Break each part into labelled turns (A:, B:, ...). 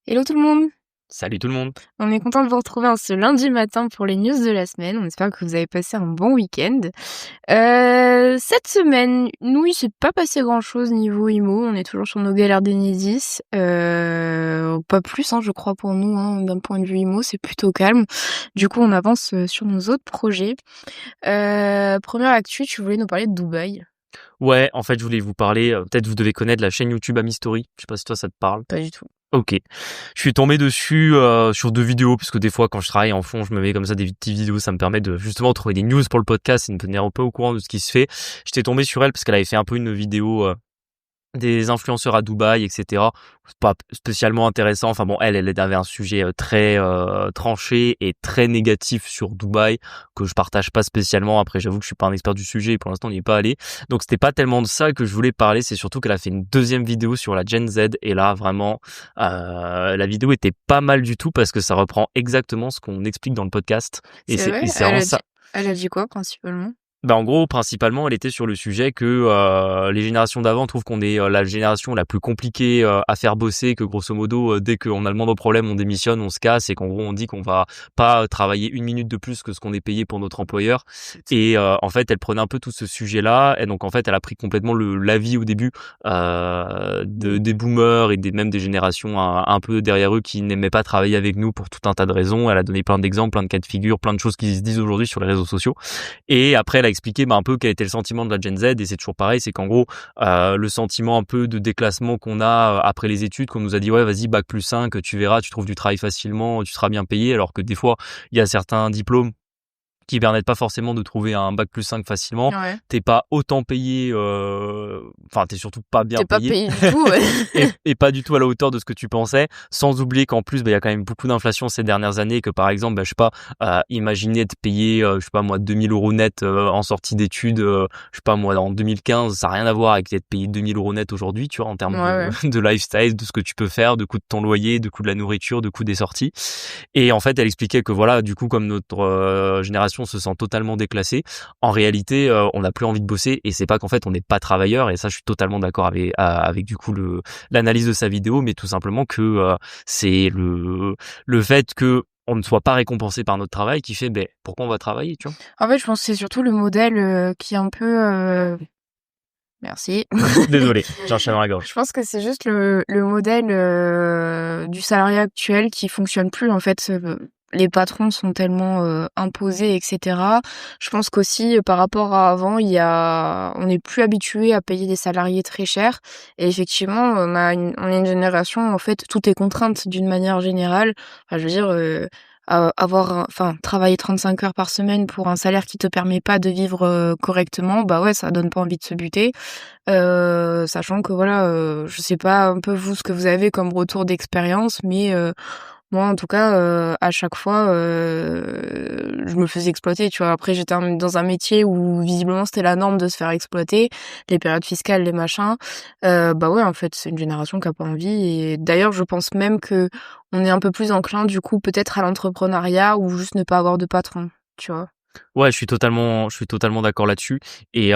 A: Hello tout le monde!
B: Salut tout le monde.
A: On est content de vous retrouver en ce lundi matin pour les news de la semaine. On espère que vous avez passé un bon week-end. Cette semaine, nous, il s'est pas passé grand-chose niveau IMO. On est toujours sur nos galères d'Enedis. Pas plus, je crois, pour nous, d'un point de vue IMO, c'est plutôt calme. Du coup, on avance sur nos autres projets. Première actu, tu voulais nous parler de Dubaï.
B: Ouais, en fait, je voulais vous parler, peut-être vous devez connaître la chaîne YouTube Amistory. Je sais pas si toi ça te parle.
A: Pas du tout.
B: Ok. Je suis tombé dessus sur 2 vidéos, parce que des fois quand je travaille en fond, je me mets comme ça des petites vidéos, ça me permet de justement trouver des news pour le podcast et de me tenir un peu au courant de ce qui se fait. J'étais tombé sur elle parce qu'elle avait fait un peu une vidéo des influenceurs à Dubaï, etc. C'est pas spécialement intéressant. Enfin bon, elle avait un sujet très tranché et très négatif sur Dubaï que je partage pas spécialement. Après, j'avoue que je suis pas un expert du sujet et pour l'instant, on n'y est pas allé. Donc, c'était pas tellement de ça que je voulais parler. C'est surtout qu'elle a fait une deuxième vidéo sur la Gen Z et là, vraiment, la vidéo était pas mal du tout parce que ça reprend exactement ce qu'on explique dans le podcast.
A: C'est vrai?
B: C'est vraiment ça.
A: Elle a dit quoi, principalement?
B: Bah en gros, principalement, elle était sur le sujet que les générations d'avant trouvent qu'on est la génération la plus compliquée à faire bosser, que grosso modo, dès qu'on a le moindre problème, on démissionne, on se casse, et qu'en gros, on dit qu'on va pas travailler une minute de plus que ce qu'on est payé pour notre employeur. Et en fait, elle prenait un peu tout ce sujet-là, et donc en fait, elle a pris complètement l'avis au début des boomers et même des générations un peu derrière eux qui n'aimaient pas travailler avec nous pour tout un tas de raisons. Elle a donné plein d'exemples, plein de cas de figure, plein de choses qui se disent aujourd'hui sur les réseaux sociaux. Et après, elle a expliqué un peu quel était le sentiment de la Gen Z, et c'est toujours pareil, c'est qu'en gros, le sentiment un peu de déclassement qu'on a après les études, qu'on nous a dit ouais vas-y bac plus 5, tu verras, tu trouves du travail facilement, tu seras bien payé, alors que des fois, il y a certains diplômes qui permettent pas forcément de trouver un bac plus 5 facilement.
A: Ouais.
B: T'es pas autant payé, enfin t'es surtout pas bien
A: T'es pas
B: payé.
A: payé du tout, ouais.
B: et pas du tout à la hauteur de ce que tu pensais, sans oublier qu'en plus, il y a quand même beaucoup d'inflation ces dernières années, que par exemple, je sais pas, imaginez être payé, je sais pas moi, 2000 € net en sortie d'études, je sais pas moi, en 2015, ça n'a rien à voir avec être payé 2000 € net aujourd'hui, tu vois, en termes
A: Ouais.
B: de lifestyle, de ce que tu peux faire, de coût de ton loyer, de coût de la nourriture, de coût des sorties. Et en fait, elle expliquait que voilà, du coup, comme notre génération se sent totalement déclassée, en réalité, on n'a plus envie de bosser, et c'est pas qu'en fait on n'est pas travailleur, et ça, je suis totalement d'accord avec du coup l'analyse de sa vidéo, mais tout simplement que c'est le fait que on ne soit pas récompensé par notre travail qui fait pourquoi on va travailler, tu vois.
A: En fait, je pense que c'est surtout le modèle qui est un peu. Merci.
B: Désolé, j'ai un chat dans la gorge.
A: Je pense que c'est juste le modèle du salarié actuel qui fonctionne plus, en fait. Les patrons sont tellement imposés, etc. Je pense qu'aussi, par rapport à avant, on n'est plus habitué à payer des salariés très chers. Et effectivement, on est une génération, en fait, tout est contrainte d'une manière générale. Enfin, je veux dire, travailler 35 heures par semaine pour un salaire qui te permet pas de vivre correctement, bah ouais, ça donne pas envie de se buter. Sachant que voilà, je sais pas un peu vous ce que vous avez comme retour d'expérience, mais moi en tout cas, à chaque fois, je me faisais exploiter, tu vois? Après j'étais dans un métier où visiblement c'était la norme de se faire exploiter, les périodes fiscales, les machins. Bah ouais, en fait, c'est une génération qui a pas envie, et d'ailleurs je pense même que on est un peu plus enclin du coup peut-être à l'entrepreneuriat ou juste ne pas avoir de patron, tu vois?
B: Ouais, je suis totalement d'accord là-dessus. Et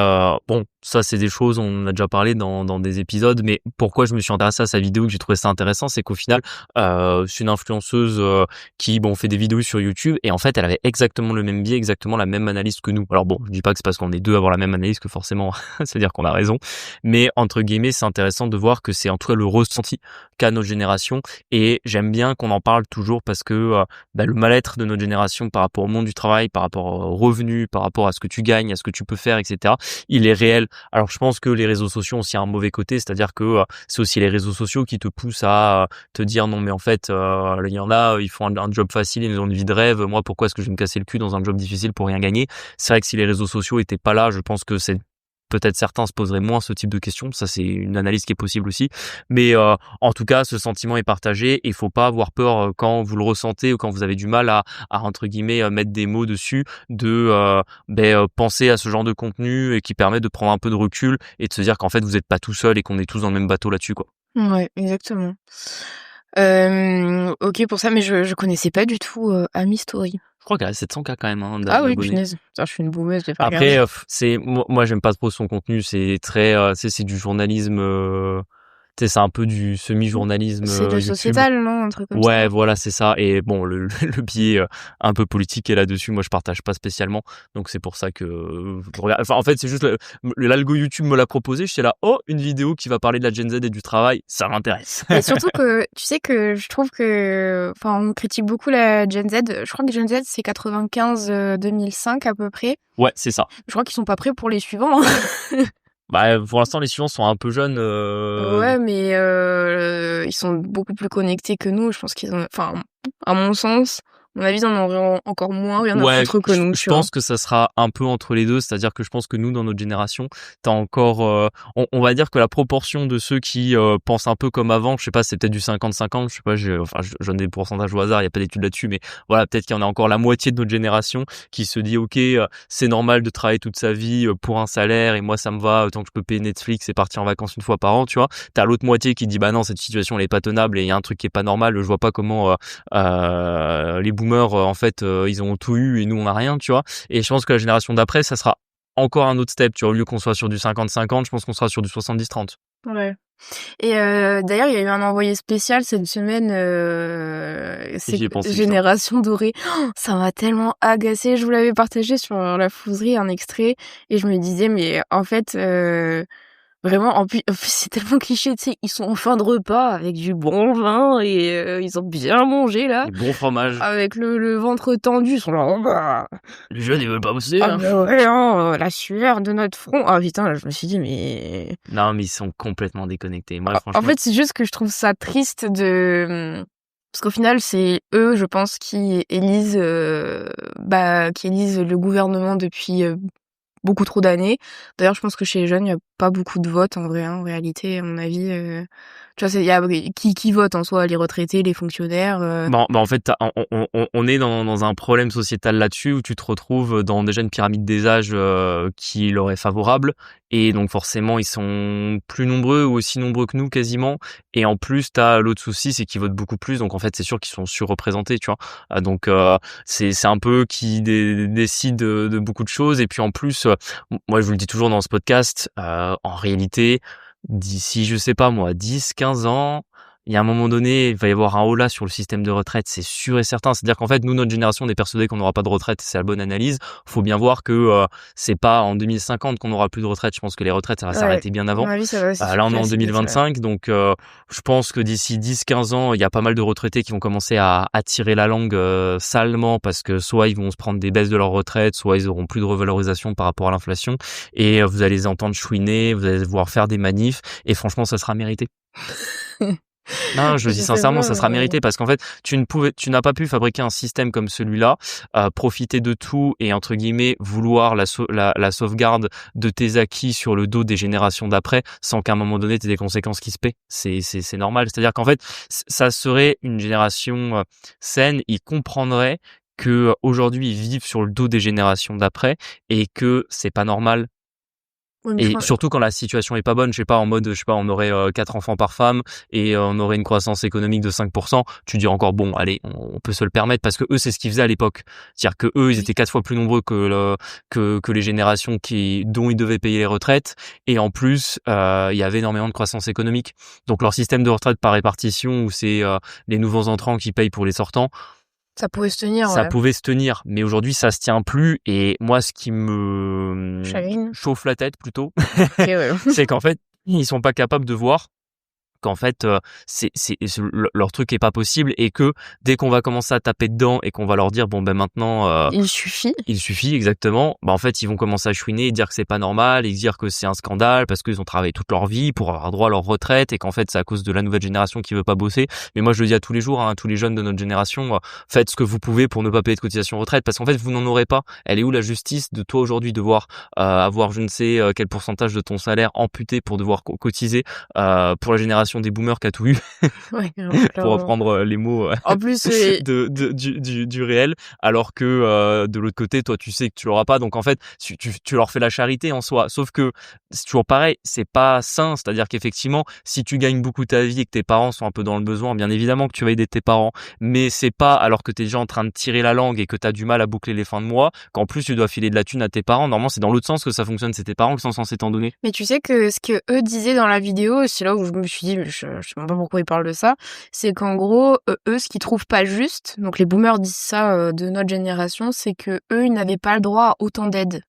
B: bon, ça c'est des choses, on en a déjà parlé dans des épisodes, mais pourquoi je me suis intéressé à sa vidéo, que j'ai trouvé ça intéressant, c'est qu'au final, c'est une influenceuse qui fait des vidéos sur YouTube, et en fait, elle avait exactement le même biais, exactement la même analyse que nous. Alors bon, je dis pas que c'est parce qu'on est deux à avoir la même analyse que forcément, c'est-à-dire qu'on a raison, mais entre guillemets, c'est intéressant de voir que c'est en tout cas le ressenti qu'a notre génération, et j'aime bien qu'on en parle toujours parce que le mal-être de notre génération par rapport au monde du travail, par rapport aux revenus, par rapport à ce que tu gagnes, à ce que tu peux faire, etc., il est réel. Alors je pense que les réseaux sociaux ont aussi un mauvais côté, c'est-à-dire que c'est aussi les réseaux sociaux qui te poussent à te dire non mais en fait il y en a, ils font un job facile, ils ont une vie de rêve, moi pourquoi est-ce que je vais me casser le cul dans un job difficile pour rien gagner? C'est vrai que si les réseaux sociaux étaient pas là, je pense que c'est peut-être certains se poseraient moins ce type de questions, ça c'est une analyse qui est possible aussi, mais en tout cas ce sentiment est partagé, et il faut pas avoir peur quand vous le ressentez ou quand vous avez du mal à entre guillemets mettre des mots dessus, de penser à ce genre de contenu, et qui permet de prendre un peu de recul et de se dire qu'en fait vous êtes pas tout seul et qu'on est tous dans le même bateau là-dessus, quoi.
A: Ouais, exactement. OK pour ça, mais je connaissais pas du tout Amy Story.
B: Je crois qu'elle a 700K quand même
A: Ah oui,
B: d'abonnés.
A: punaise. Putain, je suis une boumeuse, je vais pas regarder.
B: Après c'est moi j'aime pas trop son contenu, c'est très c'est du journalisme c'est un peu du semi-journalisme
A: C'est de
B: YouTube.
A: sociétal, non? Un truc comme ça.
B: Ouais, voilà, c'est ça. Et bon, le biais un peu politique est là-dessus. Moi, je partage pas spécialement. Donc, c'est pour ça que je regarde. Enfin, en fait, c'est juste l'algo YouTube me l'a proposé. Je suis là, oh, une vidéo qui va parler de la Gen Z et du travail. Ça m'intéresse.
A: Et surtout que, tu sais que je trouve que, enfin, on critique beaucoup la Gen Z. Je crois que Gen Z, c'est 95-2005 à peu près.
B: Ouais, c'est ça.
A: Je crois qu'ils sont pas prêts pour les suivants.
B: Bah, pour l'instant, les suivants sont un peu jeunes.
A: Ouais, mais ils sont beaucoup plus connectés que nous. Je pense qu'ils ont, enfin, à mon sens, à mon avis, ils en auraient encore moins rien à
B: Ouais,
A: foutre que nous,
B: je
A: tu vois.
B: pense que ça sera un peu entre les deux, c'est-à-dire que je pense que nous, dans notre génération, t'as encore, on va dire que la proportion de ceux qui pensent un peu comme avant, je sais pas, c'est peut-être du 50-50, je sais pas, enfin, je donne des pourcentages au hasard, il y a pas d'études là-dessus, mais voilà, peut-être qu'il y en a encore la moitié de notre génération qui se dit, ok, c'est normal de travailler toute sa vie pour un salaire et moi ça me va, tant que je peux payer Netflix et partir en vacances une fois par an, tu vois. T'as l'autre moitié qui dit, bah non, cette situation elle est pas tenable et il y a un truc qui est pas normal, je vois pas comment les boomers en fait ils ont tout eu et nous on a rien, tu vois. Et je pense que la génération d'après ça sera encore un autre step, tu vois. Au lieu qu'on soit sur du 50-50, je pense qu'on sera sur du 70-30.
A: Ouais. Et d'ailleurs, il y a eu un envoyé spécial cette semaine,
B: J'y ai pensé,
A: Génération Dorée. Oh, ça m'a tellement agacée. Je vous l'avais partagé sur la Fouserie, un extrait, et je me disais, mais en fait, vraiment, en plus, c'est tellement cliché, tu sais, ils sont en fin de repas avec du bon vin et ils ont bien mangé là,
B: Les bons fromages.
A: avec le ventre tendu, ils sont là, oh bah,
B: Les jeunes ils veulent pas bosser.
A: ah bah ouais, hein, la sueur de notre front. Ah putain, là, je me suis dit, mais...
B: Non, mais ils sont complètement déconnectés. Moi,
A: En
B: franchement.
A: fait, c'est juste que je trouve ça triste de... Parce qu'au final, c'est eux, je pense, qui élisent le gouvernement depuis beaucoup trop d'années. D'ailleurs, je pense que chez les jeunes, il n'y a pas beaucoup de votes en vrai, hein, en réalité, à mon avis. Tu vois, il y a qui vote en soi, les retraités, les fonctionnaires.
B: Bon, bah en fait, on est dans un problème sociétal là-dessus où tu te retrouves dans déjà une pyramide des âges qui leur est favorable. Et donc forcément, ils sont plus nombreux ou aussi nombreux que nous quasiment. Et en plus, t'as l'autre souci, c'est qu'ils votent beaucoup plus. Donc en fait, c'est sûr qu'ils sont surreprésentés, tu vois. Donc c'est un peu qui décide de beaucoup de choses. Et puis en plus, moi je vous le dis toujours dans ce podcast, en réalité, d'ici, je sais pas moi, 10-15 ans, il y a un moment donné, il va y avoir un holà sur le système de retraite, c'est sûr et certain. C'est-à-dire qu'en fait, nous, notre génération, on est persuadés qu'on n'aura pas de retraite, c'est la bonne analyse. Faut bien voir que c'est pas en 2050 qu'on n'aura plus de retraite. Je pense que les retraites, ça va s'arrêter bien
A: À
B: avant.
A: mon avis, ça va
B: Là, on est en 2025, donc je pense que d'ici 10-15 ans, il y a pas mal de retraités qui vont commencer à tirer la langue salement parce que soit ils vont se prendre des baisses de leur retraite, soit ils auront plus de revalorisation par rapport à l'inflation. Et vous allez les entendre chouiner, vous allez voir faire des manifs, et franchement, ça sera mérité. Non, je le dis sincèrement, ça sera mérité parce qu'en fait, tu n'as pas pu fabriquer un système comme celui-là, profiter de tout et entre guillemets vouloir la sauvegarde de tes acquis sur le dos des générations d'après, sans qu'à un moment donné t'aies des conséquences qui se paient. C'est normal. C'est-à-dire qu'en fait, ça serait une génération saine. Ils comprendraient que aujourd'hui ils vivent sur le dos des générations d'après et que c'est pas normal. Et surtout quand la situation est pas bonne, je sais pas, en mode, je sais pas, on aurait 4 enfants par femme et on aurait une croissance économique de 5%, tu dis encore bon, allez, on peut se le permettre parce que eux c'est ce qu'ils faisaient à l'époque. C'est-à-dire que eux, ils étaient 4 fois plus nombreux que les générations dont ils devaient payer les retraites, et en plus, il y avait énormément de croissance économique. Donc leur système de retraite par répartition où c'est les nouveaux entrants qui payent pour les sortants,
A: ça pouvait se tenir,
B: ça pouvait se tenir, mais aujourd'hui ça se tient plus. Et moi, ce qui me chauffe la tête plutôt, c'est qu'en fait ils sont pas capables de voir qu'en fait leur truc est pas possible, et que dès qu'on va commencer à taper dedans et qu'on va leur dire bon ben maintenant il suffit exactement, bah en fait ils vont commencer à chouiner et dire que c'est pas normal et dire que c'est un scandale parce qu'ils ont travaillé toute leur vie pour avoir droit à leur retraite et qu'en fait c'est à cause de la nouvelle génération qui veut pas bosser. Mais moi je le dis à tous les jours, hein, à tous les jeunes de notre génération, faites ce que vous pouvez pour ne pas payer de cotisation retraite, parce qu'en fait vous n'en aurez pas. Elle est où la justice de toi aujourd'hui devoir avoir je ne sais quel pourcentage de ton salaire amputé pour devoir cotiser pour la génération des boomers qui a tout eu, pour reprendre les mots
A: en plus
B: du réel, alors que de l'autre côté, toi tu sais que tu l'auras pas, donc en fait tu leur fais la charité en soi. Sauf que c'est toujours pareil, c'est pas sain. C'est-à-dire qu'effectivement, si tu gagnes beaucoup ta vie et que tes parents sont un peu dans le besoin, bien évidemment que tu vas aider tes parents, mais c'est pas alors que t'es déjà en train de tirer la langue et que t'as du mal à boucler les fins de mois qu'en plus tu dois filer de la thune à tes parents. Normalement c'est dans l'autre sens que ça fonctionne, c'est tes parents qui sont censés t'en donner.
A: Mais tu sais que ce que eux disaient dans la vidéo, c'est là où je me suis dit mais je sais même pas pourquoi ils parlent de ça. C'est qu'en gros, eux, ce qu'ils trouvent pas juste, donc les boomers disent ça de notre génération, c'est que eux, ils n'avaient pas le droit à autant d'aide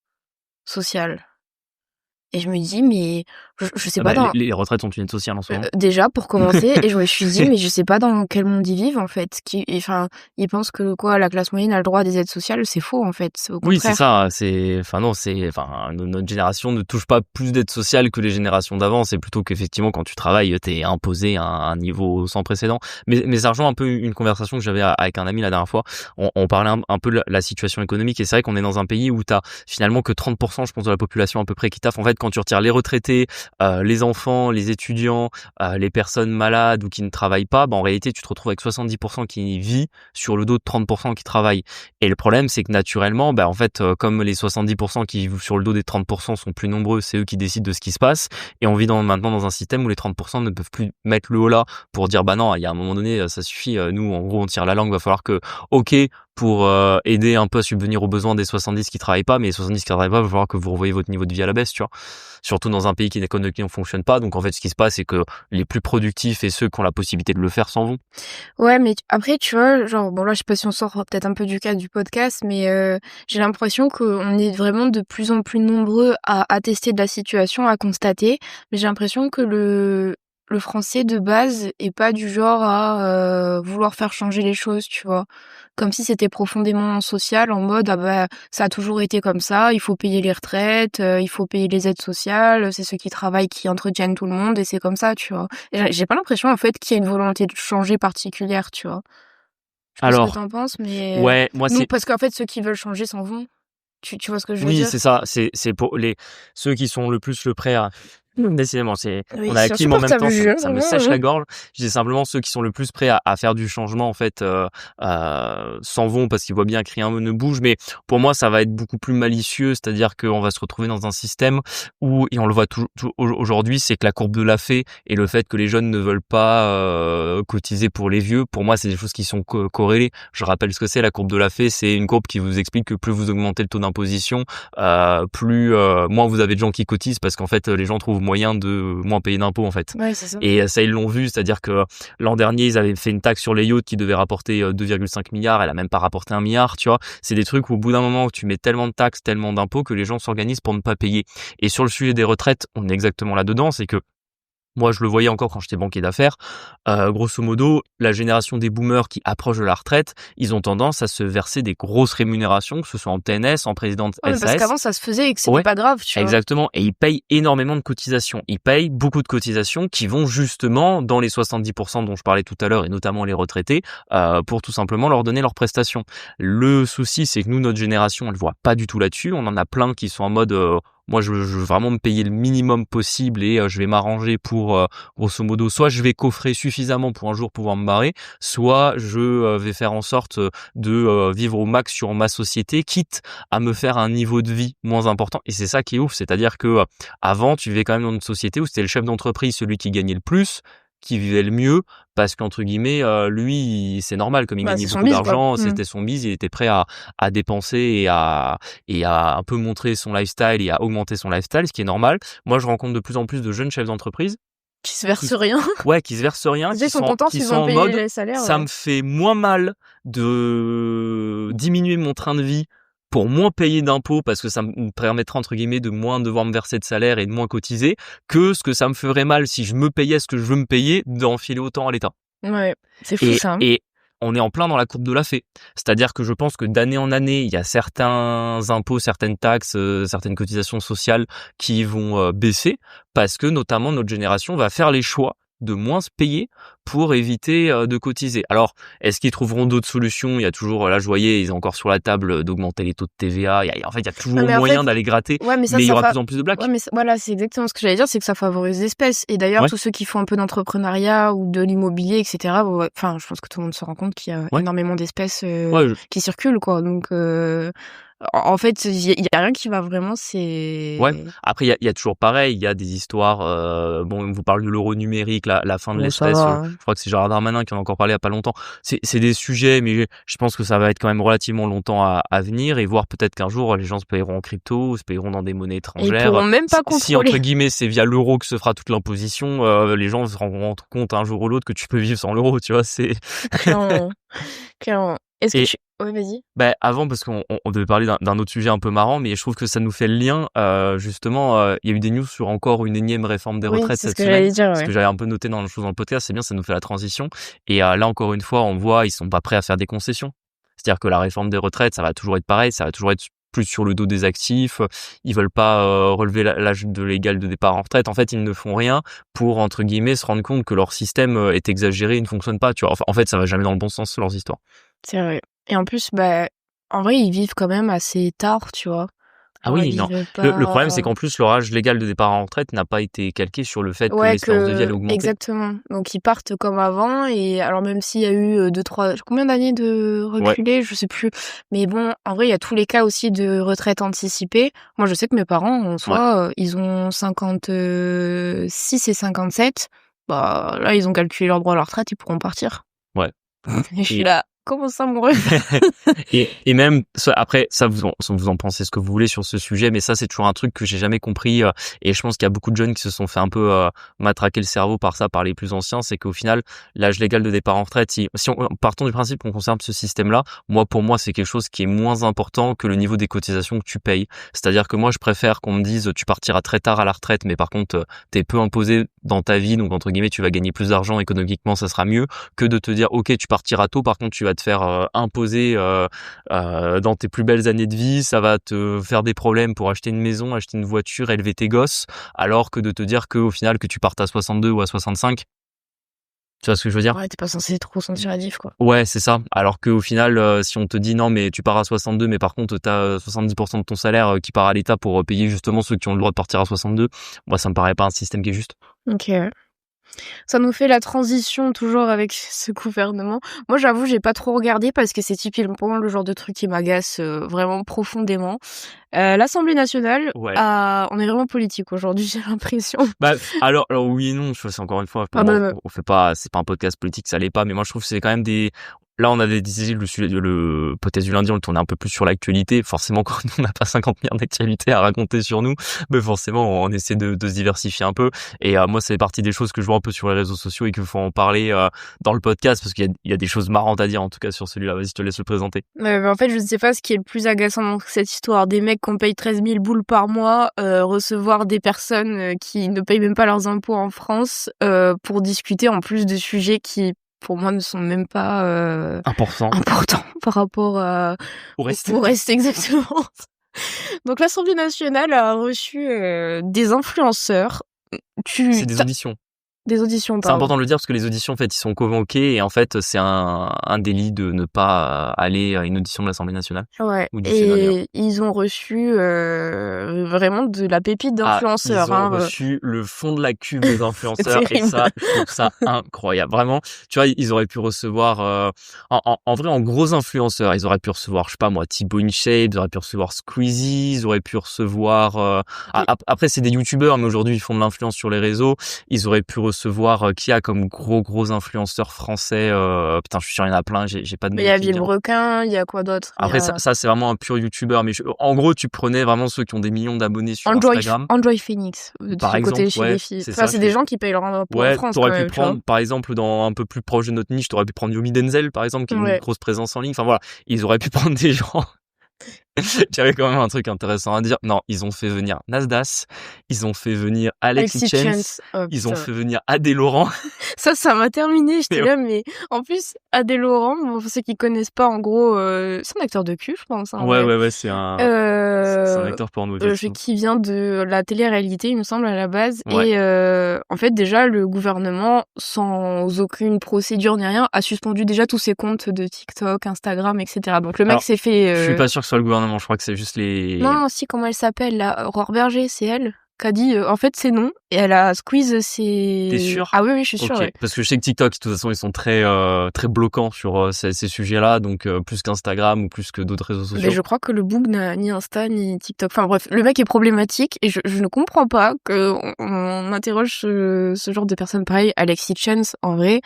A: sociale. Et je me dis, mais je sais
B: Ah
A: pas
B: bah,
A: dans
B: les retraites sont une aide sociale en ce moment.
A: déjà pour commencer, et je me suis dit, mais je sais pas dans quel monde ils vivent en fait. Enfin, ils pensent que quoi, la classe moyenne a le droit à des aides sociales, c'est faux en fait, c'est au
B: Oui, c'est
A: contraire.
B: ça, notre génération ne touche pas plus d'aide sociale que les générations d'avant, c'est plutôt qu'effectivement quand tu travailles, t'es imposé à un niveau sans précédent. Mais ça rejoint un peu une conversation que j'avais avec un ami la dernière fois. On parlait un peu de la situation économique, et c'est vrai qu'on est dans un pays où t'as finalement que 30%, je pense, de la population à peu près qui taffe. En fait, quand tu retires les retraités, les enfants, les étudiants, les personnes malades ou qui ne travaillent pas, en réalité, tu te retrouves avec 70% qui vit sur le dos de 30% qui travaillent. Et le problème, c'est que naturellement, en fait, comme les 70% qui vivent sur le dos des 30% sont plus nombreux, c'est eux qui décident de ce qui se passe. Et on vit maintenant dans un système où les 30% ne peuvent plus mettre le haut là pour dire, non, il y a un moment donné, ça suffit. Nous, en gros, on tire la langue. Va falloir que, ok, pour aider un peu à subvenir aux besoins des 70 qui travaillent pas, mais les 70 qui travaillent pas, il va falloir que vous revoyez votre niveau de vie à la baisse, tu vois. Surtout dans un pays qui ne fonctionne pas. Donc en fait, ce qui se passe, c'est que les plus productifs et ceux qui ont la possibilité de le faire s'en vont.
A: Ouais, mais après, tu vois, genre, bon là, je sais pas si on sort peut-être un peu du cadre du podcast, mais j'ai l'impression qu'on est vraiment de plus en plus nombreux à attester de la situation, à constater. Mais j'ai l'impression que le français de base est pas du genre à vouloir faire changer les choses, tu vois. Comme si c'était profondément social, en mode, ah bah, ça a toujours été comme ça, il faut payer les retraites, il faut payer les aides sociales, c'est ceux qui travaillent qui entretiennent tout le monde, et c'est comme ça, tu vois. Et j'ai pas l'impression, en fait, qu'il y a une volonté de changer particulière, tu vois. Je sais pas ce que
B: Alors,
A: t'en penses, mais
B: ouais, moi
A: nous,
B: c'est
A: parce qu'en fait, ceux qui veulent changer s'en vont. Tu vois ce que je veux
B: oui,
A: dire?
B: c'est ça. C'est pour ceux qui sont le plus le prêt à. Décidément, on
A: Oui,
B: a la
A: c'est
B: clim en même
A: insupportable,
B: temps,
A: je jure,
B: ça me sèche
A: vraiment.
B: la gorge. Je dis simplement ceux qui sont le plus prêts à faire du changement, en fait, s'en vont parce qu'ils voient bien que rien ne bouge. Mais pour moi, ça va être beaucoup plus malicieux, c'est-à-dire qu'on va se retrouver dans un système où, et on le voit aujourd'hui, c'est que la courbe de la fée et le fait que les jeunes ne veulent pas cotiser pour les vieux, pour moi, c'est des choses qui sont corrélées. Je rappelle ce que c'est la courbe de la fée, c'est une courbe qui vous explique que plus vous augmentez le taux d'imposition, plus moins vous avez de gens qui cotisent parce qu'en fait, les gens trouvent moyen de moins payer d'impôts en fait.
A: Ouais, c'est ça.
B: Et ça ils l'ont vu, c'est-à-dire que l'an dernier ils avaient fait une taxe sur les yachts qui devait rapporter 2,5 milliards, elle a même pas rapporté 1 milliard, tu vois. C'est des trucs où au bout d'un moment où tu mets tellement de taxes, tellement d'impôts que les gens s'organisent pour ne pas payer. Et sur le sujet des retraites, on est exactement là-dedans, c'est que moi, je le voyais encore quand j'étais banquier d'affaires. Grosso modo, la génération des boomers qui approchent de la retraite, ils ont tendance à se verser des grosses rémunérations, que ce soit en TNS, en président de
A: Ouais, mais parce
B: SAS.
A: qu'avant, ça se faisait et que c'était
B: Ouais,
A: pas grave, tu vois?
B: exactement. Et ils payent énormément de cotisations. Ils payent beaucoup de cotisations qui vont justement dans les 70% dont je parlais tout à l'heure, et notamment les retraités, pour tout simplement leur donner leurs prestations. Le souci, c'est que nous, notre génération, on le voit pas du tout là-dessus. On en a plein qui sont en mode moi, je veux vraiment me payer le minimum possible et je vais m'arranger pour, grosso modo, soit je vais coffrer suffisamment pour un jour pouvoir me barrer, soit je vais faire en sorte de vivre au max sur ma société, quitte à me faire un niveau de vie moins important. Et c'est ça qui est ouf, c'est-à-dire que avant, tu vivais quand même dans une société où c'était le chef d'entreprise, celui qui gagnait le plus, qui vivait le mieux, parce qu'entre guillemets, lui, c'est normal, comme il
A: Bah,
B: gagnait
A: c'est son
B: beaucoup
A: bise, quoi.
B: d'argent,
A: Mmh.
B: c'était son bise, il était prêt à dépenser et à un peu montrer son lifestyle et à augmenter son lifestyle, ce qui est normal. Moi, je rencontre de plus en plus de jeunes chefs d'entreprise
A: Qui se
B: qui
A: versent rien.
B: ouais, qui se versent rien,
A: Déjà, ils sont contents
B: qui
A: s'ils
B: sont
A: ont
B: en
A: payé
B: mode:
A: les salaires,
B: «Ça me fait moins mal de diminuer mon train de vie pour moins payer d'impôts parce que ça me permettra entre guillemets de moins devoir me verser de salaire et de moins cotiser, que ce que ça me ferait mal si je me payais ce que je veux me payer d'enfiler autant à l'État».
A: Ouais, c'est fou
B: Et
A: ça, hein.
B: et on est en plein dans la courbe de la fée. C'est-à-dire que je pense que d'année en année, il y a certains impôts, certaines taxes, certaines cotisations sociales qui vont baisser parce que notamment notre génération va faire les choix de moins se payer pour éviter de cotiser. Alors, est-ce qu'ils trouveront d'autres solutions? Il y a toujours, là je voyais, ils ont encore sur la table d'augmenter les taux de TVA. En fait, il y a
A: Ouais,
B: toujours
A: mais en fait
B: moyen d'aller gratter,
A: ouais, mais
B: mais il y aura de plus en plus de
A: ouais,
B: blagues.
A: mais voilà, c'est exactement ce que j'allais dire, c'est que ça favorise l'espèce. Et d'ailleurs,
B: Ouais,
A: tous ceux qui font un peu d'entrepreneuriat ou de l'immobilier, et cetera, ouais, enfin, je pense que tout le monde se rend compte qu'il y a
B: ouais,
A: énormément d'espèces
B: ouais,
A: qui circulent, quoi. Donc En fait, il y a rien qui va vraiment,
B: Ouais.
A: c'est
B: Après, il y a toujours pareil, il y a des histoires. Bon, on vous parle de l'euro numérique, la fin de
A: bon, ça
B: l'espèce.
A: va, hein.
B: Je crois que c'est Gérard Darmanin qui en a encore parlé il y a pas longtemps. C'est des sujets, mais je pense que ça va être quand même relativement longtemps à venir et voir peut-être qu'un jour les gens se payeront en crypto, se payeront dans des monnaies
A: Et ils
B: étrangères.
A: pourront même pas
B: Si entre
A: contrôler.
B: guillemets c'est via l'euro que se fera toute l'imposition, les gens se rendront compte un jour ou l'autre que tu peux vivre sans l'euro, tu vois. C'est
A: Clairement, clairement. Est-ce que
B: et
A: tu ouais, vas-y.
B: bah, avant, parce qu'on devait parler d'un autre sujet un peu marrant, mais je trouve que ça nous fait le lien. Justement, il y a eu des news sur encore une énième réforme des
A: Oui,
B: retraites
A: c'est ce
B: cette
A: que
B: semaine.
A: j'allais dire,
B: Ce
A: ouais.
B: que j'avais un peu noté dans les choses dans le podcast, c'est bien, ça nous fait la transition. Et là, encore une fois, on voit, ils sont pas prêts à faire des concessions. C'est-à-dire que la réforme des retraites, ça va toujours être pareil, ça va toujours être plus sur le dos des actifs. Ils veulent pas relever l'âge de légal de départ en retraite. En fait, ils ne font rien pour, entre guillemets, se rendre compte que leur système est exagéré, il ne fonctionne pas. Tu vois. Enfin, en fait, ça va jamais dans le bon sens, leurs histoires.
A: C'est vrai. Et en plus, bah, en vrai, ils vivent quand même assez tard, tu vois?
B: Ah
A: Genre,
B: oui, non.
A: ils vivent
B: Le problème, c'est
A: pas
B: qu'en plus, leur âge légal de départ en retraite n'a pas été calqué sur le fait que
A: ouais,
B: l'espérance de vie
A: que
B: allait augmenter.
A: exactement. Donc ils partent comme avant et alors même s'il y a eu, 2-3 combien d'années de
B: Ouais,
A: reculés? Je sais plus. Mais bon, en vrai, il y a tous les cas aussi de retraite anticipée. Moi, je sais que mes parents, en
B: ouais,
A: soi, ils ont 56 et 57. Bah, là, ils ont calculé leur droit à la retraite, ils pourront partir.
B: ouais.
A: Et je suis
B: Et
A: là: «Comment ça, mon ref?»
B: et même ça, après ça vous en pensez ce que vous voulez sur ce sujet, mais ça c'est toujours un truc que j'ai jamais compris, et je pense qu'il y a beaucoup de jeunes qui se sont fait un peu matraquer le cerveau par ça, par les plus anciens. C'est qu'au final l'âge légal de départ en retraite, si on partons du principe qu'on conserve ce système-là, pour moi c'est quelque chose qui est moins important que le niveau des cotisations que tu payes. C'est-à-dire que moi je préfère qu'on me dise tu partiras très tard à la retraite, mais par contre t'es peu imposé dans ta vie, donc entre guillemets tu vas gagner plus d'argent économiquement, ça sera mieux que de te dire ok tu partiras tôt, par contre tu vas te faire imposer dans tes plus belles années de vie, ça va te faire des problèmes pour acheter une maison, acheter une voiture, élever tes gosses, alors que de te dire que au final que tu partes à 62 ou à 65, tu vois ce que je veux dire?
A: Ouais, tu pas censé trop sentir la diff, quoi.
B: Ouais, c'est ça. Alors qu'au final, si on te dit non, mais tu pars à 62, mais par contre t'as 70% de ton salaire qui part à l'État pour payer justement ceux qui ont le droit de partir à 62, moi ça me paraît pas un système qui est juste.
A: OK. Ça nous fait la transition toujours avec ce gouvernement. Moi, j'avoue, j'ai pas trop regardé parce que c'est typiquement le genre de truc qui m'agace, vraiment profondément. L'Assemblée nationale
B: Ouais.
A: a on est vraiment politique aujourd'hui, j'ai l'impression.
B: Bah, alors oui et non, je c'est encore une fois, pour
A: Ah
B: moi,
A: bah,
B: on fait pas, c'est pas un podcast politique, ça l'est pas, mais moi je trouve que c'est quand même des, là on avait décidé le podcast du lundi, on le tournait un peu plus sur l'actualité, forcément quand on n'a pas 50 millions d'actualités à raconter sur nous, mais forcément on essaie de se diversifier un peu, et moi ça fait partie des choses que je vois un peu sur les réseaux sociaux et qu'il faut en parler dans le podcast, parce qu'il y a des choses marrantes à dire, en tout cas sur celui-là. Vas-y, je te laisse le présenter.
A: bah, en fait, je ne sais pas ce qui est le plus agaçant dans cette histoire. Des mecs qu'on paye 13 000 boules par mois, recevoir des personnes qui ne payent même pas leurs impôts en France, pour discuter en plus de sujets qui, pour moi, ne sont même pas
B: 1%.
A: importants par rapport
B: Au reste.
A: au reste, exactement. Donc l'Assemblée nationale a reçu des influenceurs.
B: C'est
A: Tu
B: des
A: t'as
B: auditions.
A: des auditions,
B: C'est
A: pardon.
B: important de le dire parce que les auditions, en fait, ils sont convoqués et en fait, c'est un délit de ne pas aller à une audition de l'Assemblée nationale
A: Ouais,
B: ou du Sénat d'ailleurs.
A: et ils ont reçu vraiment de la pépite
B: Ah,
A: d'influenceurs,
B: ils ont
A: hein,
B: reçu le fond de la cuve des
A: c'est
B: influenceurs et
A: terrible.
B: ça, je trouve ça incroyable. Vraiment, tu vois, ils auraient pu recevoir, en vrai, en gros influenceurs, ils auraient pu recevoir, je sais pas moi, Thibaut InShape, ils auraient pu recevoir Squeezie, ils auraient pu recevoir,
A: Des
B: après c'est des youtubeurs, mais aujourd'hui ils font de l'influence sur les réseaux. Ils auraient pu recevoir, qui a comme gros influenceurs français, putain, je suis sûr il y en a plein, j'ai pas de
A: mais il
B: nom
A: y a
B: qui me vient.
A: Villebrequin, il y a quoi d'autre? Il y
B: Après
A: a
B: ça c'est vraiment un pur youtubeur, mais en gros tu prenais vraiment ceux qui ont des millions d'abonnés sur Instagram.
A: Enjoy Phoenix, de
B: Par
A: ce côté
B: exemple,
A: chez
B: ouais,
A: les filles.
B: c'est
A: Enfin,
B: ça.
A: c'est des gens qui payent leur impôt en
B: Ouais,
A: France quand
B: t'aurais pu
A: même, tu vois?
B: prendre, par exemple, dans un peu plus proche de notre niche, t'aurais pu prendre Yomi Denzel, par exemple, qui a une
A: Ouais.
B: grosse présence en ligne. Enfin voilà, ils auraient pu prendre des gens qui avaient quand même un truc intéressant à dire. Non, ils ont fait venir Nasdaq, ils ont fait venir Alexis
A: Alexis
B: Chance,
A: Chance, oh
B: ils ont
A: putain.
B: fait venir Adé Laurent.
A: Ça m'a terminé,
B: Mais
A: j'étais là, mais en plus, Adèle Laurent, bon, pour ceux qui connaissent pas, en gros, c'est un acteur de cul, je pense, hein, en
B: ouais,
A: vrai.
B: ouais, c'est un
A: Euh,
B: acteur porno, effectivement.
A: qui vient de la télé-réalité, il me semble, à la base.
B: Ouais.
A: Et en fait, déjà, le gouvernement, sans aucune procédure ni rien, a suspendu déjà tous ses comptes de TikTok, Instagram, etc. Donc le mec
B: Alors,
A: s'est fait...
B: je suis pas sûr que ce soit le gouvernement, je crois que c'est juste les...
A: Non, si, comment elle s'appelle, là? Aurore Berger, c'est elle? qui a dit en fait c'est non et elle a squeeze
B: T'es
A: ses.
B: sûr?
A: Ah oui, je suis sûre.
B: Ok,
A: Ouais.
B: parce que je sais que TikTok, de toute façon, ils sont très bloquants sur ces sujets-là, donc plus qu'Instagram ou plus que d'autres réseaux
A: Mais
B: sociaux.
A: je crois que le book n'a ni Insta ni TikTok. Enfin bref, le mec est problématique et je ne comprends pas que on interroge ce genre de personnes pareilles. Alex Hitchens, en vrai,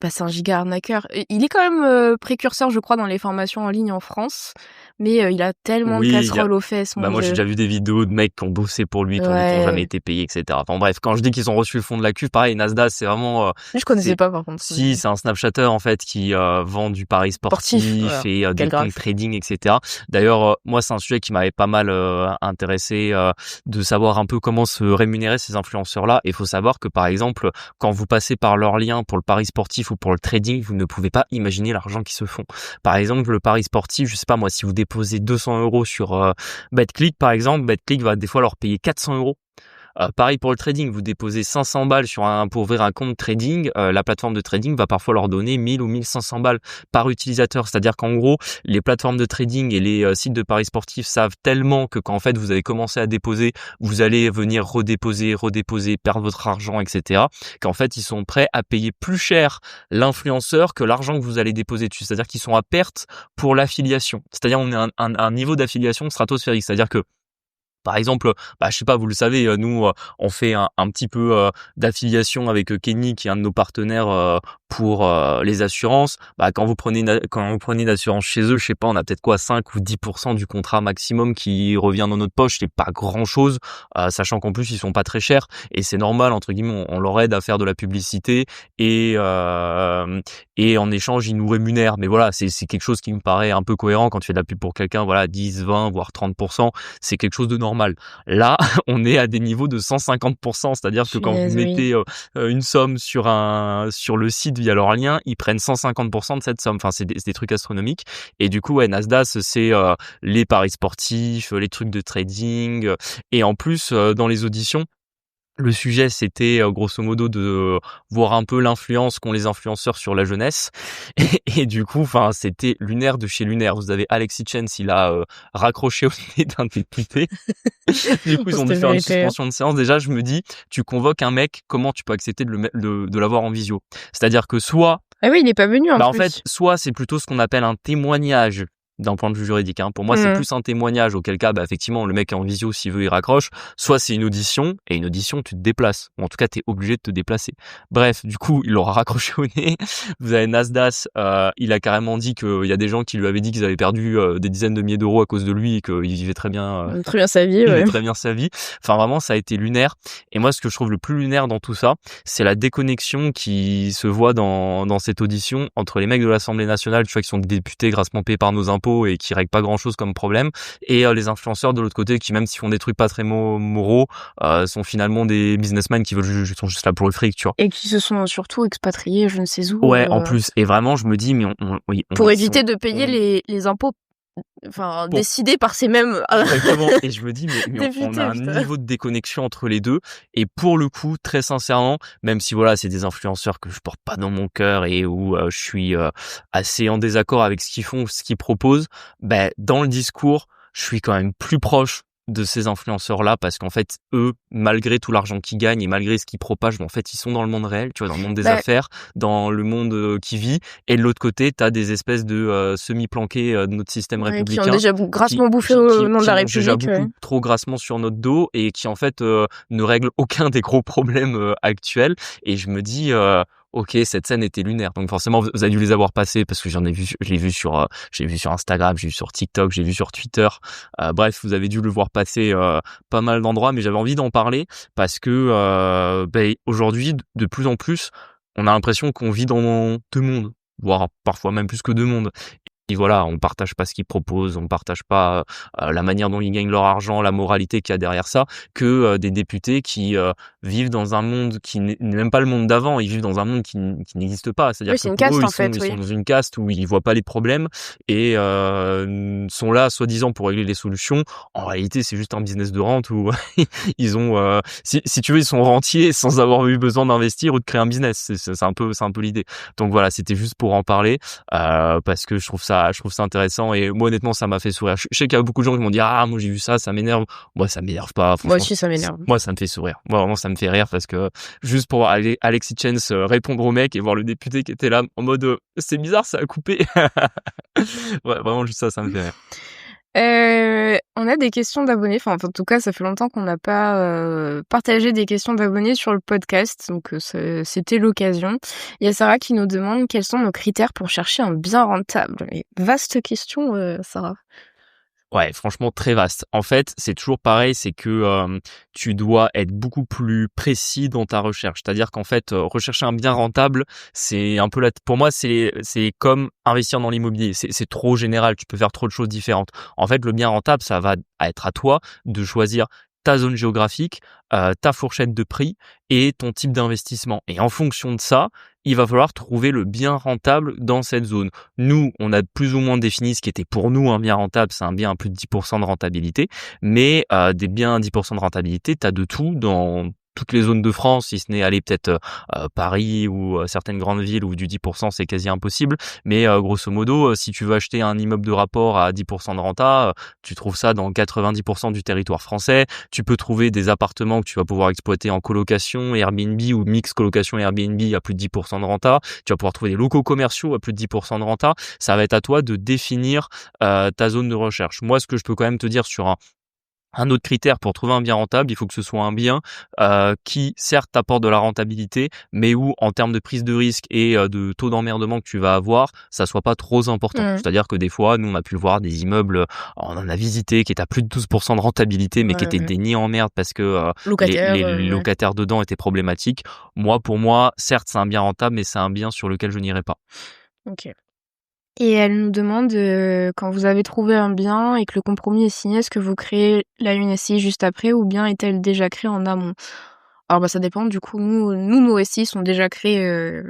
A: bah, c'est un giga arnaqueur. Et il est quand même précurseur, je crois, dans les formations en ligne en France, mais il a tellement de
B: Oui,
A: casseroles aux fesses,
B: bah
A: mon
B: moi j'ai
A: Dieu.
B: déjà vu des vidéos de mecs qui ont bossé pour lui, qui ont jamais
A: Ouais.
B: été payés, etc. Enfin bref, quand je dis qu'ils ont reçu le fond de la cuve, pareil, Nasdaq, c'est vraiment,
A: Lui, je connaissais
B: c'est
A: pas par contre.
B: si c'est un Snapchatter en fait qui vend du pari
A: Sportif,
B: sportif
A: voilà.
B: et des
A: Quel
B: comptes
A: graphe.
B: trading, etc. D'ailleurs, moi c'est un sujet qui m'avait pas mal intéressé de savoir un peu comment se rémunérer ces influenceurs-là. Il faut savoir que par exemple, quand vous passez par leur lien pour le pari sportif ou pour le trading, vous ne pouvez pas imaginer l'argent qu'ils se font. Par exemple, le pari sportif, je sais pas moi, si vous déposez 200 € sur BetClick par exemple, BetClick va des fois leur payer 400 €. Pareil pour le trading, vous déposez 500 balles pour ouvrir un compte trading, la plateforme de trading va parfois leur donner 1000 ou 1500 balles par utilisateur. C'est-à-dire qu'en gros, les plateformes de trading et les sites de paris sportifs savent tellement que quand en fait vous avez commencé à déposer, vous allez venir redéposer, perdre votre argent, etc. Qu'en fait ils sont prêts à payer plus cher l'influenceur que l'argent que vous allez déposer dessus. C'est-à-dire qu'ils sont à perte pour l'affiliation. C'est-à-dire on est à un niveau d'affiliation stratosphérique. C'est-à-dire que par exemple, bah, je sais pas, vous le savez, nous, on fait un petit peu d'affiliation avec Kenny, qui est un de nos partenaires pour les assurances. Bah, quand vous prenez une assurance chez eux, je sais pas, on a peut-être quoi 5 ou 10% du contrat maximum qui revient dans notre poche. C'est pas grand-chose, sachant qu'en plus ils sont pas très chers et c'est normal entre guillemets, on leur aide à faire de la publicité et en échange ils nous rémunèrent. Mais voilà, c'est quelque chose qui me paraît un peu cohérent quand tu fais de la pub pour quelqu'un. Voilà, 10, 20, voire 30%, c'est quelque chose de normal. Là, on est à des niveaux de 150%, c'est-à-dire que quand vous
A: Punaise, oui.
B: mettez une somme sur le site via leur lien, ils prennent 150% de cette somme. Enfin, c'est des trucs astronomiques. Et du coup, ouais, Nasdaq, c'est les paris sportifs, les trucs de trading. Et en plus, dans les auditions, le sujet, c'était grosso modo de voir un peu l'influence qu'ont les influenceurs sur la jeunesse. Et du coup, enfin, c'était lunaire de chez lunaire. Vous avez Alex Hitchens, il a raccroché au nez d'un député. Du coup, ils ont dû
A: C'était
B: faire une
A: mérité.
B: suspension de séance. Déjà, je me dis, tu convoques un mec, comment tu peux accepter de l'avoir en visio? C'est-à-dire que soit,
A: Ah oui, il est pas venu en
B: bah en
A: plus.
B: fait, soit c'est plutôt ce qu'on appelle un témoignage d'un point de vue juridique. Hein. Pour moi, c'est plus un témoignage, auquel cas, bah, effectivement, le mec est en visio, s'il veut, il raccroche. Soit c'est une audition, et une audition, tu te déplaces. Ou en tout cas, tu es obligé de te déplacer. Bref, du coup, il aura raccroché au nez. Vous avez Nasdaq, il a carrément dit qu'il y a des gens qui lui avaient dit qu'ils avaient perdu des dizaines de milliers d'euros à cause de lui et qu'il vivait très bien.
A: Très bien sa vie,
B: Il
A: ouais.
B: vivait très bien sa vie. Enfin, vraiment, ça a été lunaire. Et moi, ce que je trouve le plus lunaire dans tout ça, c'est la déconnexion qui se voit dans cette audition entre les mecs de l'Assemblée nationale, tu vois, qui sont des députés grassement payés par nos impôts et qui règlent pas grand-chose comme problème, et les influenceurs de l'autre côté qui, même s'ils font des trucs pas très moraux, sont finalement des businessmen qui sont juste là pour le fric, tu vois.
A: Et qui se sont surtout expatriés, je ne sais où.
B: Ouais, en plus. Et vraiment, je me dis, mais
A: Pour éviter de payer les impôts, enfin, décidés par ces mêmes.
B: Exactement. Et je me dis, mais on
A: Députés,
B: a un
A: putain.
B: niveau de déconnexion entre les deux. Et pour le coup, très sincèrement, même si voilà, c'est des influenceurs que je porte pas dans mon cœur et où je suis assez en désaccord avec ce qu'ils font, ce qu'ils proposent, ben dans le discours, je suis quand même plus proche de ces influenceurs-là parce qu'en fait, eux, malgré tout l'argent qu'ils gagnent et malgré ce qu'ils propagent, en fait, ils sont dans le monde réel, tu vois, dans le monde des affaires, dans le monde qui vit. Et de l'autre côté, t'as des espèces de semi-planqués de notre système républicain.
A: Qui ont déjà grassement bouffé au nom de la République.
B: Déjà beaucoup trop grassement sur notre dos et qui, en fait, ne règlent aucun des gros problèmes actuels. Et je me dis... ok, cette scène était lunaire. Donc forcément, vous avez dû les avoir passés parce que j'ai vu sur Instagram, j'ai vu sur TikTok, j'ai vu sur Twitter. Bref, vous avez dû le voir passer pas mal d'endroits, mais j'avais envie d'en parler parce que aujourd'hui, de plus en plus, on a l'impression qu'on vit dans deux mondes, voire parfois même plus que deux mondes. Et voilà, on partage pas ce qu'ils proposent, on partage pas la manière dont ils gagnent leur argent, la moralité qu'il y a derrière ça, que des députés qui vivent dans un monde qui n'est même pas le monde d'avant, ils vivent dans un monde qui n'existe pas. C'est-à-dire que pour eux, ils sont dans une caste où ils voient pas les problèmes et sont là soi-disant pour régler les solutions. En réalité, c'est juste un business de rente où ils ont, si tu veux, ils sont rentiers sans avoir eu besoin d'investir ou de créer un business. C'est un peu l'idée. Donc voilà, c'était juste pour en parler parce que je trouve ça je trouve ça intéressant et moi honnêtement ça m'a fait sourire. Je sais qu'il y a beaucoup de gens qui m'ont dit ah moi j'ai vu ça m'énerve. Moi ça m'énerve pas.
A: Moi aussi ça m'énerve.
B: Moi ça me fait sourire. Moi vraiment ça me fait rire parce que juste pour voir Alexis Chance répondre au mec et voir le député qui était là en mode c'est bizarre ça a coupé. Ouais, vraiment juste ça me fait rire.
A: On a des questions d'abonnés. Enfin, en tout cas, ça fait longtemps qu'on n'a pas partagé des questions d'abonnés sur le podcast, donc c'était l'occasion. Il y a Sarah qui nous demande quels sont nos critères pour chercher un bien rentable. Et vaste question, Sarah.
B: Ouais, franchement très vaste. En fait, c'est toujours pareil, c'est que tu dois être beaucoup plus précis dans ta recherche. C'est-à-dire qu'en fait, rechercher un bien rentable, c'est un peu pour moi, c'est comme investir dans l'immobilier. C'est trop général. Tu peux faire trop de choses différentes. En fait, le bien rentable, ça va être à toi de choisir ta zone géographique, ta fourchette de prix et ton type d'investissement. Et en fonction de ça, il va falloir trouver le bien rentable dans cette zone. Nous, on a plus ou moins défini ce qui était pour nous un bien rentable, c'est un bien à plus de 10% de rentabilité, mais des biens à 10% de rentabilité, tu as de tout dans toutes les zones de France, si ce n'est aller peut-être Paris ou certaines grandes villes où du 10% c'est quasi impossible, mais grosso modo, si tu veux acheter un immeuble de rapport à 10% de renta, tu trouves ça dans 90% du territoire français. Tu peux trouver des appartements que tu vas pouvoir exploiter en colocation, Airbnb ou mix colocation Airbnb à plus de 10% de renta. Tu vas pouvoir trouver des locaux commerciaux à plus de 10% de renta. Ça va être à toi de définir ta zone de recherche. Moi, ce que je peux quand même te dire sur un autre critère pour trouver un bien rentable, il faut que ce soit un bien qui certes t'apporte de la rentabilité, mais où en termes de prise de risque et de taux d'emmerdement que tu vas avoir, ça soit pas trop important. C'est-à-dire que des fois, nous on a pu le voir des immeubles, on en a visité qui étaient à plus de 12% de rentabilité, mais qui étaient des nids en merde parce que les locataires dedans étaient problématiques. Pour moi, certes c'est un bien rentable, mais c'est un bien sur lequel je n'irai pas.
A: Ok. Et elle nous demande, quand vous avez trouvé un bien et que le compromis est signé, est-ce que vous créez la une SCI juste après ou bien est-elle déjà créée en amont? Alors ça dépend, du coup, nous nos SCI sont déjà créés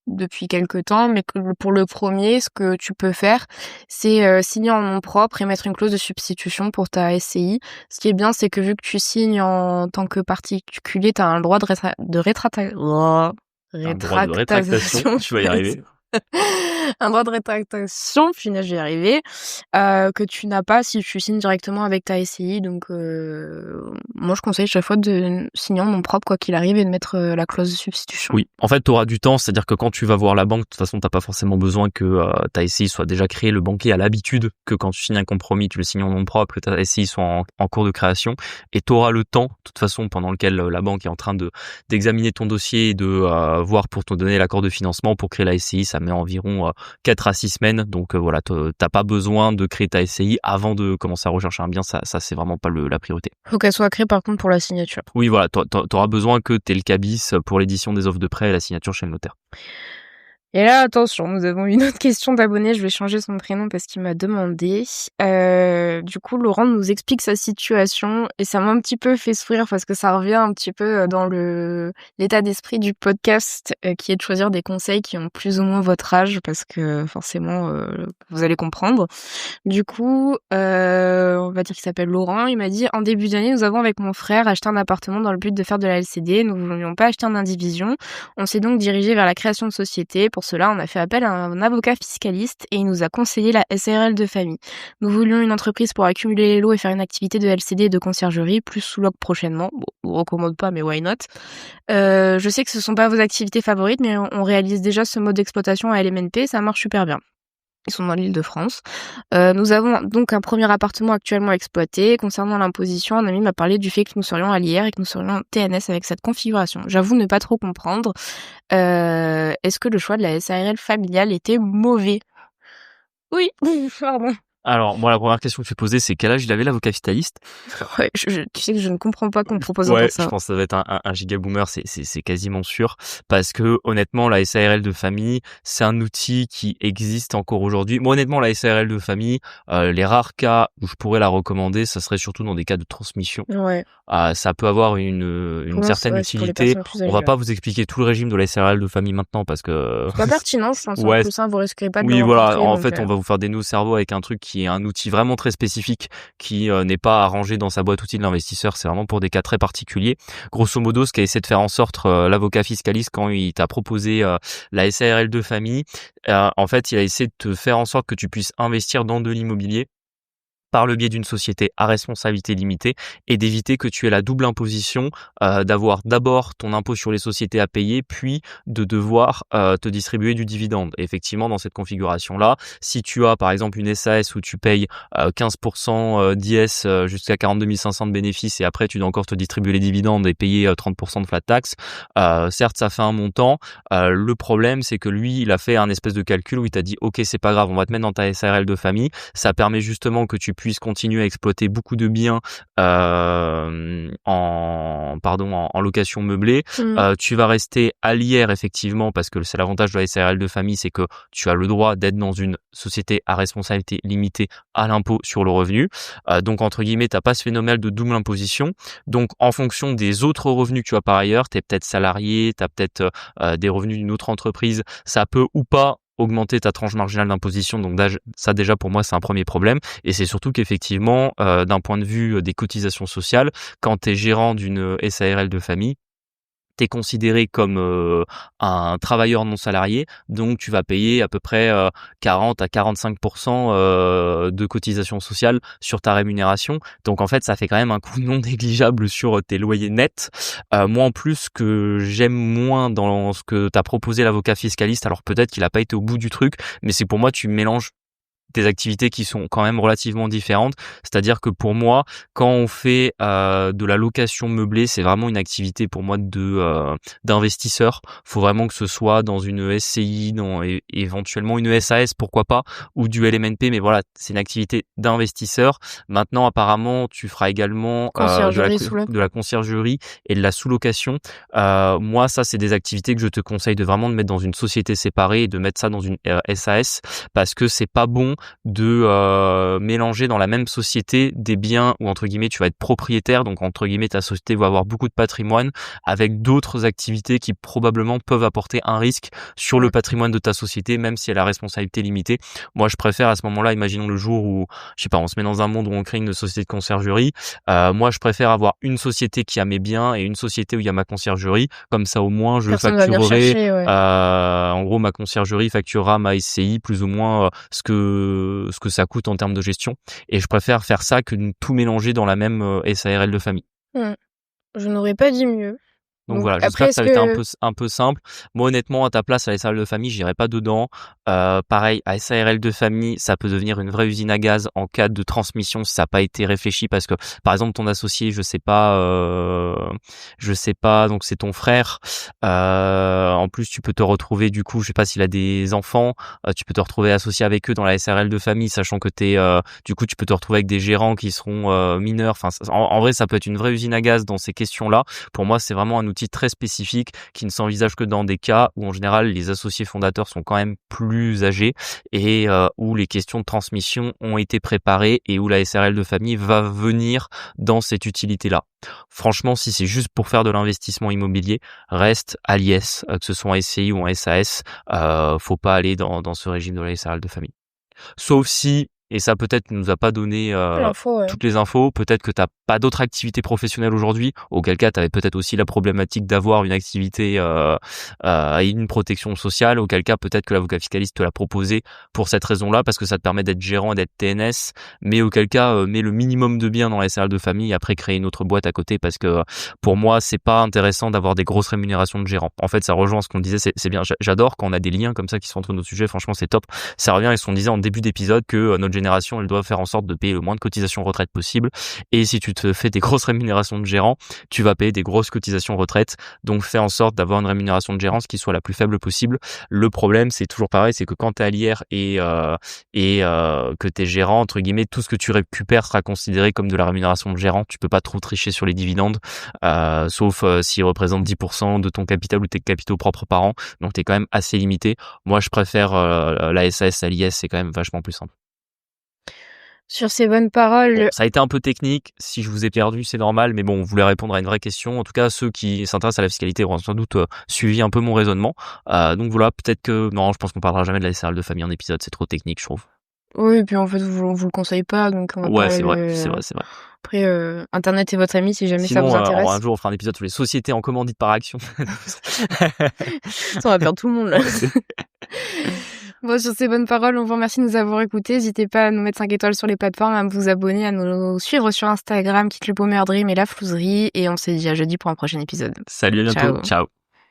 A: depuis quelque temps, mais pour le premier, ce que tu peux faire, c'est signer en nom propre et mettre une clause de substitution pour ta SCI. Ce qui est bien, c'est que vu que tu signes en tant que particulier, tu as un droit de rétractation.
B: Tu vas y arriver.
A: Un droit de rétractation, finalement j'y arrivé, que tu n'as pas si tu signes directement avec ta SCI. Donc moi je conseille chaque fois de signer en nom propre quoi qu'il arrive et de mettre la clause de substitution.
B: Oui, en fait tu auras du temps, c'est-à-dire que quand tu vas voir la banque, de toute façon t'as pas forcément besoin que ta SCI soit déjà créée. Le banquier a l'habitude que quand tu signes un compromis, tu le signes en nom propre, que ta SCI soit en cours de création, et tu auras le temps de toute façon pendant lequel la banque est en train d'examiner ton dossier et de voir pour te donner l'accord de financement pour créer la SCI. Ça met environ 4 à 6 semaines, donc voilà, t'as pas besoin de créer ta SCI avant de commencer à rechercher un bien, ça c'est vraiment pas la priorité.
A: Faut qu'elle soit créée par contre pour la signature.
B: Oui voilà, t'auras besoin que t'aies le cabis pour l'édition des offres de prêt et la signature chez le notaire.
A: Et là, attention, nous avons une autre question d'abonné. Je vais changer son prénom parce qu'il m'a demandé. Du coup, Laurent nous explique sa situation et ça m'a un petit peu fait sourire parce que ça revient un petit peu dans l'état d'esprit du podcast qui est de choisir des conseils qui ont plus ou moins votre âge parce que forcément, vous allez comprendre. Du coup, on va dire qu'il s'appelle Laurent. Il m'a dit, en début d'année, nous avons avec mon frère acheté un appartement dans le but de faire de la LCD. Nous ne voulions pas acheter en indivision. On s'est donc dirigé vers la création de société. Pour cela, on a fait appel à un avocat fiscaliste et il nous a conseillé la SARL de famille. Nous voulions une entreprise pour accumuler les lots et faire une activité de LCD et de conciergerie, plus sous-loc prochainement. Bon, je vous recommande pas, mais why not? Je sais que ce sont pas vos activités favorites, mais on réalise déjà ce mode d'exploitation à LMNP, ça marche super bien. Ils sont dans l'Île-de-France. Nous avons donc un premier appartement actuellement exploité. Concernant l'imposition, un ami m'a parlé du fait que nous serions à l'IR et que nous serions en TNS avec cette configuration. J'avoue ne pas trop comprendre. Est-ce que le choix de la SARL familiale était mauvais? Oui, pardon.
B: Alors, moi, la première question que tu posais, c'est quel âge il avait l'avocat fiscaliste?
A: Ouais, tu sais que je ne comprends pas qu'on me propose
B: encore
A: ça.
B: Je pense que ça va être un giga boomer, c'est quasiment sûr. Parce que, honnêtement, la SARL de famille, c'est un outil qui existe encore aujourd'hui. Moi, honnêtement, la SARL de famille, les rares cas où je pourrais la recommander, ça serait surtout dans des cas de transmission.
A: Ouais.
B: Ça peut avoir une certaine utilité. On va pas vous expliquer tout le régime de la SARL de famille maintenant parce que...
A: C'est pas pertinent, je pense.
B: Ouais.
A: En plus, vous risquerez pas de
B: Oui, voilà. En
A: donc,
B: fait, on va vous faire des nœuds au cerveau avec un truc qui est un outil vraiment très spécifique qui n'est pas arrangé dans sa boîte outils de l'investisseur, c'est vraiment pour des cas très particuliers. Grosso modo, ce qu'a essayé de faire en sorte l'avocat fiscaliste quand il t'a proposé la SARL de famille, en fait, il a essayé de te faire en sorte que tu puisses investir dans de l'immobilier par le biais d'une société à responsabilité limitée et d'éviter que tu aies la double imposition, d'avoir d'abord ton impôt sur les sociétés à payer, puis de devoir te distribuer du dividende. Et effectivement, dans cette configuration-là, si tu as par exemple une SAS où tu payes 15% d'IS jusqu'à 42 500 de bénéfices et après tu dois encore te distribuer les dividendes et payer 30% de flat tax, certes ça fait un montant. Le problème c'est que lui, il a fait un espèce de calcul où il t'a dit ok, c'est pas grave, on va te mettre dans ta SARL de famille. Ça permet justement que tu puisses continuer à exploiter beaucoup de biens en location meublée. Tu vas rester à l'IR effectivement parce que c'est l'avantage de la SARL de famille, c'est que tu as le droit d'être dans une société à responsabilité limitée à l'impôt sur le revenu. Donc entre guillemets, t'as pas ce phénomène de double imposition. Donc en fonction des autres revenus que tu as par ailleurs, t'es peut-être salarié, t'as peut-être des revenus d'une autre entreprise, ça peut ou pas augmenter ta tranche marginale d'imposition. Donc ça déjà pour moi c'est un premier problème, et c'est surtout qu'effectivement d'un point de vue des cotisations sociales, quand tu es gérant d'une SARL de famille, t'es considéré comme un travailleur non salarié, donc tu vas payer à peu près 40 à 45% de cotisations sociales sur ta rémunération. Donc en fait, ça fait quand même un coût non négligeable sur tes loyers nets. Moi en plus, ce que j'aime moins dans ce que t'as proposé l'avocat fiscaliste, alors peut-être qu'il a pas été au bout du truc, mais c'est pour moi tu mélanges des activités qui sont quand même relativement différentes. C'est-à-dire que pour moi, quand on fait de la location meublée, c'est vraiment une activité pour moi d'investisseur. Faut vraiment que ce soit dans une SCI, éventuellement une SAS, pourquoi pas, ou du LMNP, mais voilà, c'est une activité d'investisseur. Maintenant, apparemment, tu feras également de la conciergerie et de la sous-location. Moi, ça, c'est des activités que je te conseille de vraiment mettre dans une société séparée et de mettre ça dans une SAS, parce que c'est pas bon de mélanger dans la même société des biens où entre guillemets tu vas être propriétaire, donc entre guillemets ta société va avoir beaucoup de patrimoine avec d'autres activités qui probablement peuvent apporter un risque sur le patrimoine de ta société, même si elle a responsabilité limitée. Moi je préfère à ce moment-là, imaginons le jour où je sais pas, on se met dans un monde où on crée une société de conciergerie, moi je préfère avoir une société qui a mes biens et une société où il y a ma conciergerie, comme ça au moins je facturerai en gros ma conciergerie facturera ma SCI plus ou moins ce que ça coûte en termes de gestion, et je préfère faire ça que de tout mélanger dans la même SARL de famille.
A: Je n'aurais pas dit mieux.
B: Donc voilà, j'espère que ça a été un peu simple. Moi honnêtement, à ta place, à la SARL de famille, j'irais pas dedans. Pareil, à SARL de famille, ça peut devenir une vraie usine à gaz en cas de transmission si ça n'a pas été réfléchi, parce que par exemple ton associé, je sais pas, donc c'est ton frère. En plus, tu peux te retrouver du coup, je sais pas s'il a des enfants, tu peux te retrouver associé avec eux dans la SARL de famille, sachant que du coup, tu peux te retrouver avec des gérants qui seront mineurs. Enfin, en vrai, ça peut être une vraie usine à gaz dans ces questions-là. Pour moi, c'est vraiment un outil très spécifique qui ne s'envisage que dans des cas où en général les associés fondateurs sont quand même plus âgés et où les questions de transmission ont été préparées et où la SARL de famille va venir dans cette utilité-là. Franchement, si c'est juste pour faire de l'investissement immobilier, reste à l'IS, que ce soit en SCI ou en SAS, faut pas aller dans ce régime de la SARL de famille. Sauf si, et ça peut-être nous a pas donné toutes les infos, peut-être que t'as pas d'autres activités professionnelles aujourd'hui, auquel cas tu avais peut-être aussi la problématique d'avoir une activité et une protection sociale, auquel cas peut-être que l'avocat fiscaliste te l'a proposé pour cette raison-là, parce que ça te permet d'être gérant et d'être TNS, mais auquel cas mets le minimum de biens dans la SARL de famille et après créer une autre boîte à côté, parce que pour moi c'est pas intéressant d'avoir des grosses rémunérations de gérant. En fait ça rejoint ce qu'on disait, c'est bien, j'adore quand on a des liens comme ça qui sont entre nos sujets, franchement c'est top. Ça revient à ce qu'on disait en début d'épisode, que notre génération elle doit faire en sorte de payer le moins de cotisations retraite possible, et si tu te fais des grosses rémunérations de gérant, tu vas payer des grosses cotisations retraite, donc fais en sorte d'avoir une rémunération de gérance qui soit la plus faible possible. Le problème c'est toujours pareil, c'est que quand tu es à l'IR et que tu es gérant, entre guillemets, tout ce que tu récupères sera considéré comme de la rémunération de gérant, tu peux pas trop tricher sur les dividendes, sauf s'ils représentent 10% de ton capital ou tes capitaux propres par an, donc tu es quand même assez limité. Moi je préfère la SAS à l'IS, c'est quand même vachement plus simple.
A: Sur ces bonnes paroles.
B: Bon, ça a été un peu technique, si je vous ai perdu c'est normal, mais bon, on voulait répondre à une vraie question. En tout cas, ceux qui s'intéressent à la fiscalité auront sans doute suivi un peu mon raisonnement. Donc voilà, peut-être que non, je pense qu'on parlera jamais de la SARL de famille en épisode, c'est trop technique je trouve.
A: Oui, et puis en fait, vous le conseille pas, donc on va
B: Ouais,
A: pas
B: c'est vrai, c'est
A: le
B: vrai, c'est vrai.
A: après, internet est votre ami si jamais ça
B: Sinon,
A: vous
B: un
A: intéresse.
B: jour, on fera un épisode sur les sociétés en commandite par action.
A: Ça, on va perdre tout le monde là.
B: Ouais, c'est
A: Bon, sur ces bonnes paroles, on vous remercie de nous avoir écoutés. N'hésitez pas à nous mettre 5 étoiles sur les plateformes, à vous abonner, à nous suivre sur Instagram, Quitte le Boomer Dream et la Flouserie. Et on se dit à jeudi pour un prochain épisode.
B: Salut, à bientôt.
A: Ciao.
B: Ciao.